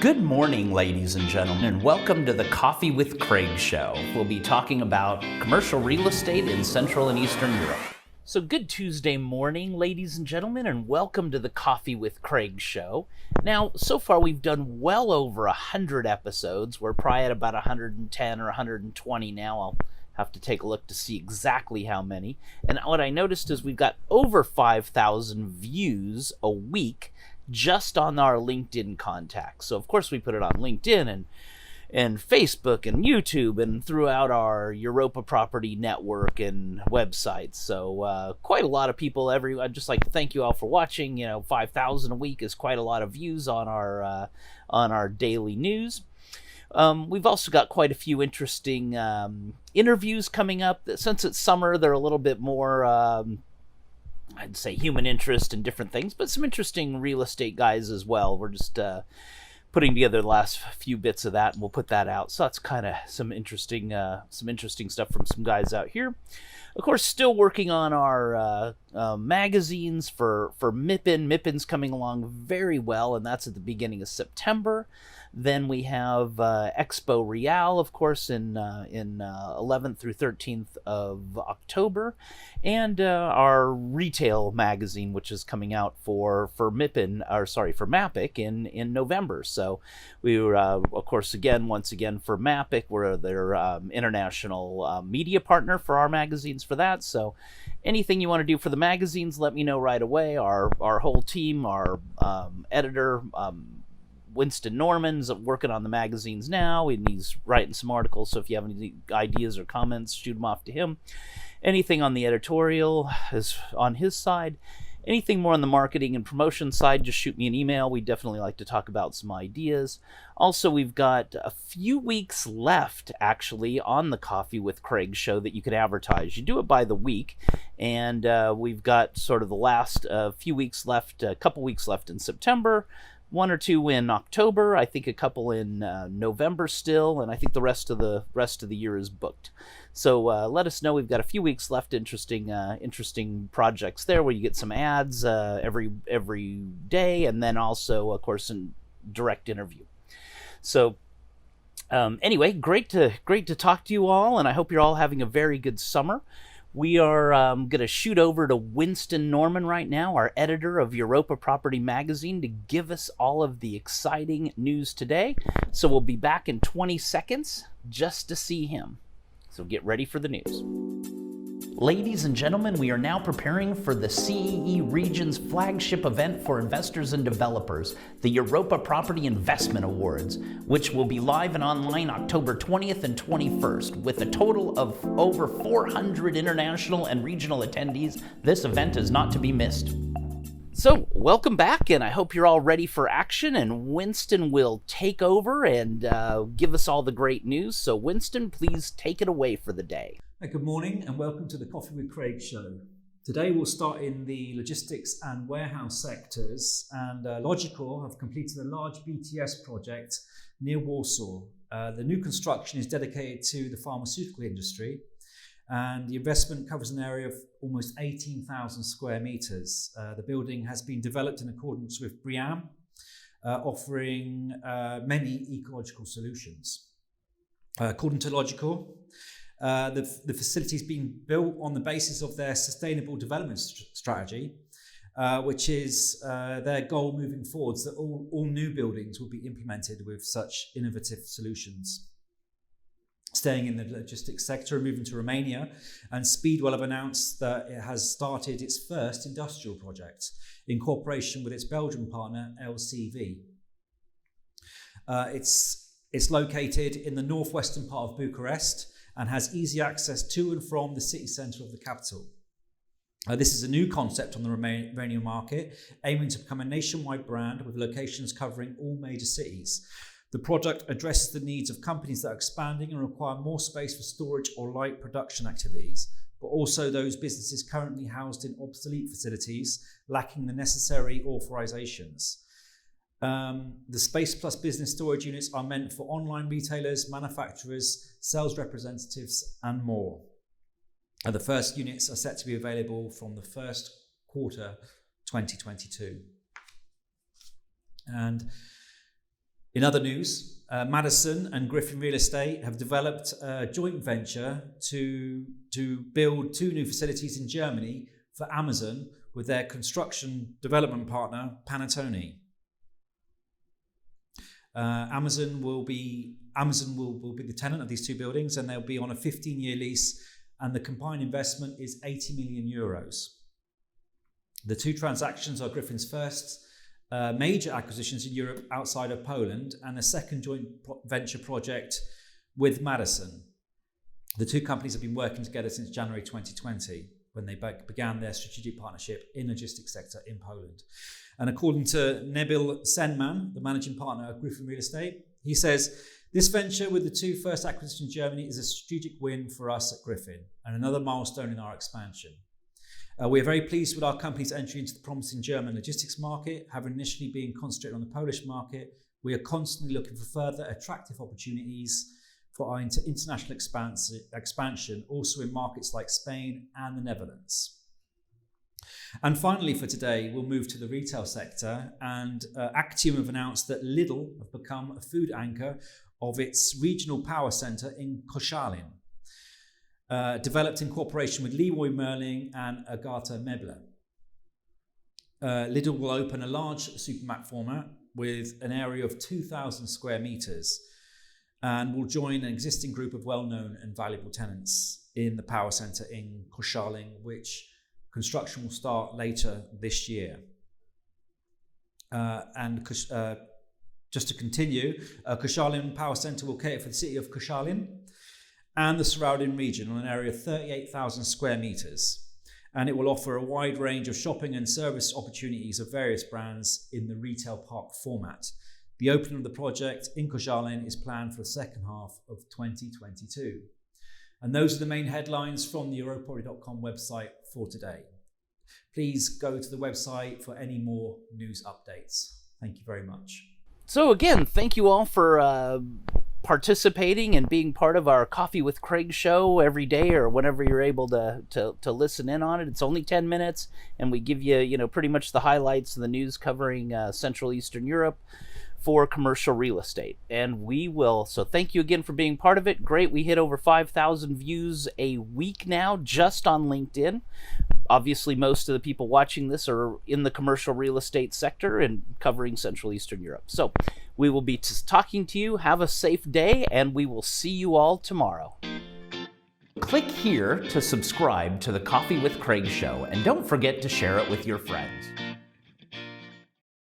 Good morning, ladies and gentlemen, and welcome to the Coffee with Craig show. We'll be talking about commercial real estate in Central and Eastern Europe. So good Tuesday morning, ladies and gentlemen, and welcome to the Coffee with Craig show. Now, so far we've done well over 100 episodes. We're probably at about 110 or 120 now. I'll have to take a look to see exactly how many. And what I noticed is we've got over 5,000 views a week just on our LinkedIn contacts. So of course we put it on LinkedIn and Facebook and YouTube and throughout our Europa Property network and websites. So quite a lot of people. I'd just like to thank you all for watching. 5,000 a week is quite a lot of views on our daily news. We've also got quite a few interesting interviews coming up. Since it's summer, they're a little bit more I'd say human interest and different things, but some interesting real estate guys as well. We're just putting together the last few bits of that, and we'll put that out. So that's kind of some interesting stuff from some guys out here. Of course, still working on our magazines for MIPIM. MIPIM's coming along very well, and that's at the beginning of September. Then we have EXPO Real, of course, in 11th through 13th of October, and our retail magazine, which is coming out for MAPIC in November. So we were, of course, once again for MAPIC, we're their international media partner for our magazines for that. So anything you want to do for the magazines, let me know right away. Our whole team, our editor, Winston Norman's working on the magazines now, and he's writing some articles, so if you have any ideas or comments, shoot them off to him. Anything on the editorial is on his side. Anything more on the marketing and promotion side, just shoot me an email. We definitely like to talk about some ideas. Also, we've got a few weeks left, actually, on the Coffee with Craig show that you can advertise. You do it by the week, and we've got sort of the last few weeks left, a couple weeks left in September, 1 or 2 in October, I think a couple in November still, and I think the rest of the year is booked. So let us know. We've got a few weeks left. Interesting projects there where you get some ads every day, and then also, of course, a direct interview. So anyway, great to talk to you all, and I hope you're all having a very good summer. We are going to shoot over to Winston Norman right now, our editor of Europa Property magazine, to give us all of the exciting news today. So we'll be back in 20 seconds just to see him. So get ready for the news. Ladies and gentlemen, we are now preparing for the CEE region's flagship event for investors and developers, the Europa Property Investment Awards, which will be live and online October 20th and 21st. With a total of over 400 international and regional attendees, this event is not to be missed. So, welcome back, and I hope you're all ready for action, and Winston will take over and give us all the great news. So, Winston, please take it away for the day. Good morning and welcome to the Coffee with Craig show. Today we'll start in the logistics and warehouse sectors, and Logical have completed a large BTS project near Warsaw. The new construction is dedicated to the pharmaceutical industry, and the investment covers an area of almost 18,000 square meters. The building has been developed in accordance with BREEAM, offering many ecological solutions. According to Logical, the facility is being built on the basis of their sustainable development strategy, which is their goal moving forwards, that all new buildings will be implemented with such innovative solutions. Staying in the logistics sector and moving to Romania, and Speedwell have announced that it has started its first industrial project in cooperation with its Belgian partner LCV. It's located in the northwestern part of Bucharest and has easy access to and from the city centre of the capital. This is a new concept on the Romanian market, aiming to become a nationwide brand with locations covering all major cities. The product addresses the needs of companies that are expanding and require more space for storage or light production activities, but also those businesses currently housed in obsolete facilities lacking the necessary authorizations. The Space Plus business storage units are meant for online retailers, manufacturers, sales representatives, and more. The first units are set to be available from the first quarter 2022. And In other news, Madison and Griffin Real Estate have developed a joint venture to build 2 new facilities in Germany for Amazon with their construction development partner, Panattoni. Amazon will be the tenant of these 2 buildings, and they'll be on a 15-year lease, and the combined investment is 80 million euros. The 2 transactions are Griffin's first major acquisitions in Europe outside of Poland, and a second joint venture project with Madison. The 2 companies have been working together since January 2020, when they began their strategic partnership in the logistics sector in Poland. And according to Nabil Senman, the managing partner of Griffin Real Estate, he says, "This venture with the 2 first acquisitions in Germany is a strategic win for us at Griffin and another milestone in our expansion. We are very pleased with our company's entry into the promising German logistics market. Having initially been concentrated on the Polish market, we are constantly looking for further attractive opportunities for our international expansion, also in markets like Spain and the Netherlands." And finally for today, we'll move to the retail sector, and Actium have announced that Lidl have become a food anchor of its regional power centre in Koszalin, developed in cooperation with Leroy Merlin and Agatha Mebler. Lidl will open a large supermarket format with an area of 2,000 square metres and will join an existing group of well-known and valuable tenants in the power centre in Koszalin, which construction will start later this year. Just to continue, Koszalin Power Centre will cater for the city of Koszalin and the surrounding region on an area of 38,000 square metres. And it will offer a wide range of shopping and service opportunities of various brands in the retail park format. The opening of the project in Koszalin is planned for the second half of 2022. And those are the main headlines from the EuropaProperty.com website for today. Please go to the website for any more news updates. Thank you very much. So again, thank you all for participating and being part of our Coffee with Craig show every day or whenever you're able to listen in on it. It's only 10 minutes, and we give you, pretty much the highlights of the news covering Central Eastern Europe for commercial real estate. And so thank you again for being part of it. Great. We hit over 5,000 views a week now just on LinkedIn. Obviously, most of the people watching this are in the commercial real estate sector and covering Central Eastern Europe. So we will be talking to you. Have a safe day, and we will see you all tomorrow. Click here to subscribe to the Coffee with Craig show, and don't forget to share it with your friends.